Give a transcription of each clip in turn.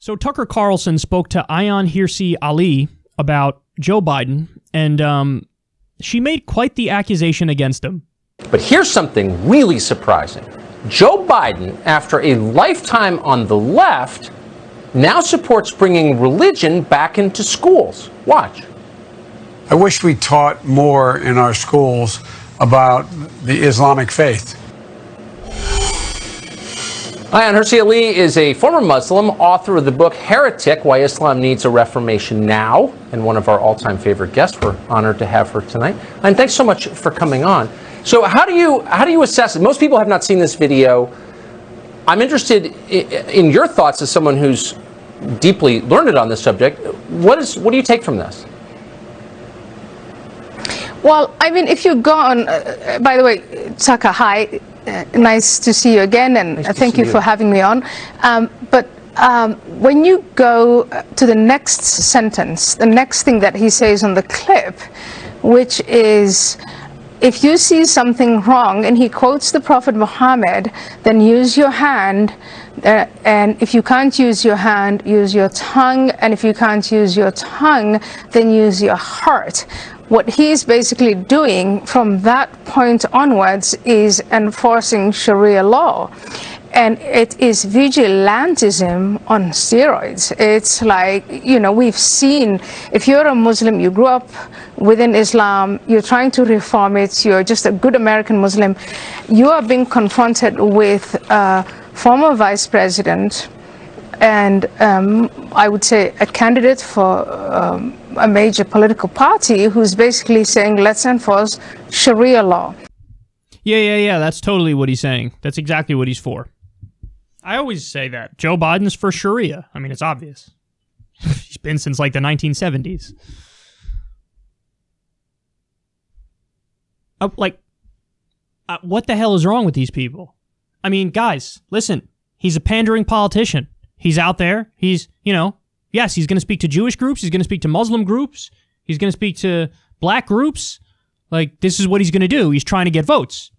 So Tucker Carlson spoke to Ayaan Hirsi Ali about Joe Biden, and she made quite the accusation against him. But here's something really surprising. Joe Biden, after a lifetime on the left, now supports bringing religion back into schools. Watch. I wish we taught more in our schools about the Islamic faith. Ayaan Hirsi Ali is a former Muslim, author of the book Heretic, Why Islam Needs a Reformation Now, and one of our all-time favorite guests. We're honored to have her tonight. And thanks so much for coming on. So how do you assess it? Most people have not seen this video. I'm interested in your thoughts as someone who's deeply learned on this subject. What do you take from this? Well, I mean, if you go on, by the way, Tucker, hi. Nice to see you again, and nice thank you for having me on. But when you go to the next sentence, the next thing that he says on the clip, which is, if you see something wrong, and he quotes the Prophet Muhammad, then use your hand, and if you can't use your hand, use your tongue, and if you can't use your tongue, then use your heart. What he's basically doing from that point onwards is enforcing Sharia law. And it is vigilantism on steroids. It's like, you know, we've seen, if you're a Muslim, you grew up within Islam, you're trying to reform it, you're just a good American Muslim, you are being confronted with a former vice president and I would say a candidate for a major political party who's basically saying, let's enforce Sharia law. Yeah, that's totally what he's saying. That's exactly what he's for. I always say that. Joe Biden's for Sharia. I mean, it's obvious. He's been since like the 1970s. What the hell is wrong with these people? I mean, guys, listen. He's a pandering politician. He's out there. He's, you know, yes, he's going to speak to Jewish groups. He's going to speak to Muslim groups. He's going to speak to black groups. Like, this is what he's going to do. He's trying to get votes.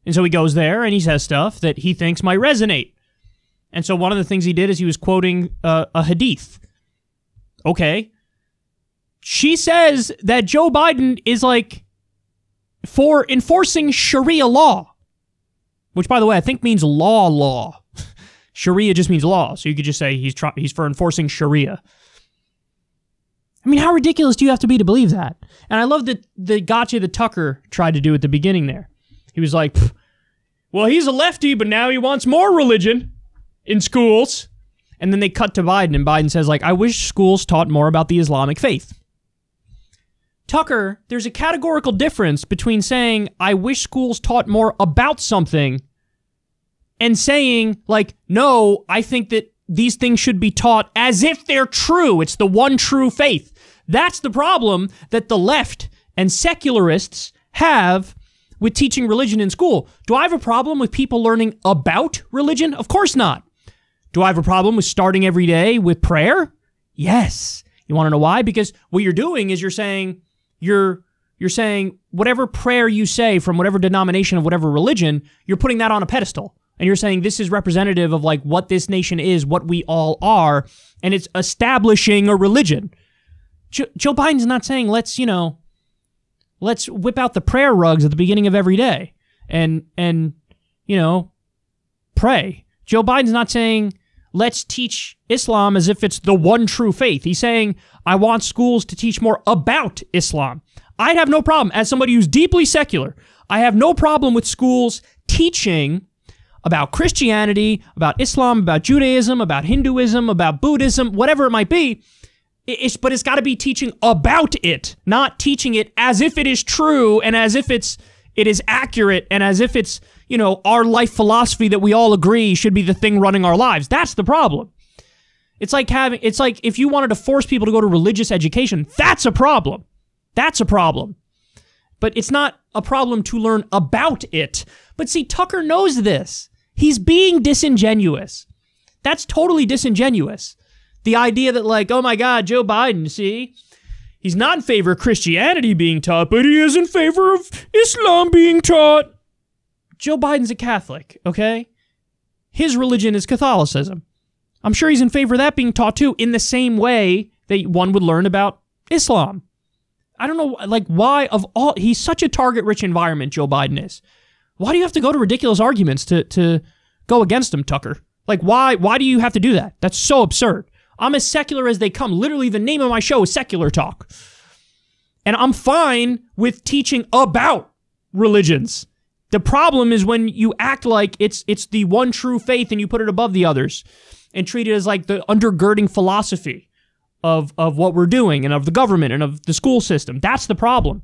And so he goes there and he says stuff that he thinks might resonate. And so one of the things he did is he was quoting a hadith. Okay. She says that Joe Biden is like for enforcing Sharia law, which, by the way, I think means law. Sharia just means law, so you could just say he's for enforcing Sharia. I mean, how ridiculous do you have to be to believe that? And I love the gotcha that Tucker tried to do at the beginning there. He was like, well, he's a lefty, but now he wants more religion in schools. And then they cut to Biden, and Biden says, like, I wish schools taught more about the Islamic faith. Tucker, there's a categorical difference between saying, I wish schools taught more about something, and saying, like, no, I think that these things should be taught as if they're true. It's the one true faith. That's the problem that the left and secularists have with teaching religion in school. Do I have a problem with people learning about religion? Of course not. Do I have a problem with starting every day with prayer? Yes. You want to know why? Because what you're doing is you're saying whatever prayer you say from whatever denomination of whatever religion, you're putting that on a pedestal. And you're saying this is representative of like what this nation is, what we all are, and it's establishing a religion. Joe Biden's not saying let's whip out the prayer rugs at the beginning of every day and pray. Joe Biden's not saying let's teach Islam as if it's the one true faith. He's saying I want schools to teach more about Islam. I'd have no problem, as somebody who's deeply secular, I have no problem with schools teaching about Christianity, about Islam, about Judaism, about Hinduism, about Buddhism, whatever it might be. But it's got to be teaching about it, not teaching it as if it is true and as if it is accurate and as if it's, our life philosophy that we all agree should be the thing running our lives. That's the problem. It's like if you wanted to force people to go to religious education, that's a problem. That's a problem. But it's not a problem to learn about it. But see, Tucker knows this. He's being disingenuous. That's totally disingenuous. The idea that like, oh my God, Joe Biden, see, he's not in favor of Christianity being taught, but he is in favor of Islam being taught. Joe Biden's a Catholic, okay? His religion is Catholicism. I'm sure he's in favor of that being taught too, in the same way that one would learn about Islam. I don't know, like, why of all, he's such a target-rich environment, Joe Biden is. Why do you have to go to ridiculous arguments to go against him, Tucker? Like, why do you have to do that? That's so absurd. I'm as secular as they come. Literally, the name of my show is Secular Talk. And I'm fine with teaching about religions. The problem is when you act like it's the one true faith and you put it above the others and treat it as like the undergirding philosophy of what we're doing and of the government and of the school system. That's the problem.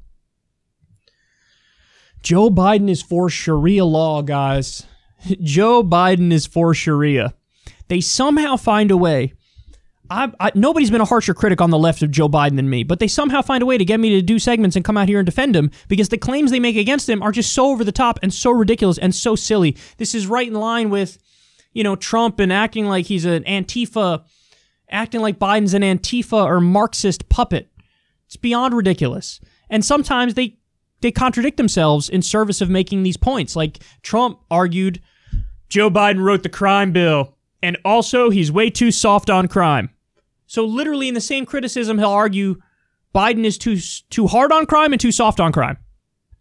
Joe Biden is for Sharia law, guys. Joe Biden is for Sharia. They somehow find a way. Nobody's been a harsher critic on the left of Joe Biden than me, but they somehow find a way to get me to do segments and come out here and defend him because the claims they make against him are just so over the top and so ridiculous and so silly. This is right in line with, Trump and acting like he's an Antifa, acting like Biden's an Antifa or Marxist puppet. It's beyond ridiculous. And sometimes they contradict themselves in service of making these points. Like Trump argued, Joe Biden wrote the crime bill, and also he's way too soft on crime. So literally in the same criticism, he'll argue Biden is too hard on crime and too soft on crime.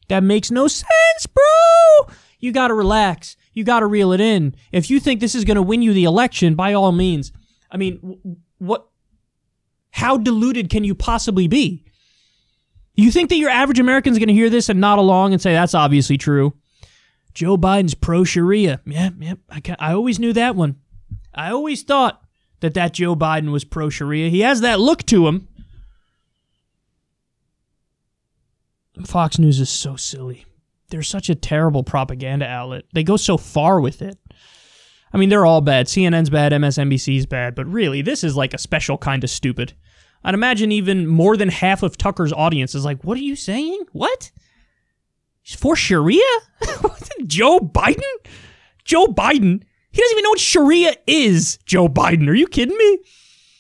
That makes no sense, bro. You got to relax. You got to reel it in. If you think this is going to win you the election, by all means. I mean, how deluded can you possibly be? You think that your average American is going to hear this and nod along and say, that's obviously true. Joe Biden's pro-Sharia. Yeah, I always knew that one. I always thought that Joe Biden was pro-Sharia. He has that look to him. Fox News is so silly. They're such a terrible propaganda outlet. They go so far with it. I mean, they're all bad. CNN's bad, MSNBC's bad, but really, this is like a special kind of stupid. I'd imagine even more than half of Tucker's audience is like, what are you saying? What? He's for Sharia? Joe Biden? Joe Biden? He doesn't even know what Sharia is, Joe Biden. Are you kidding me?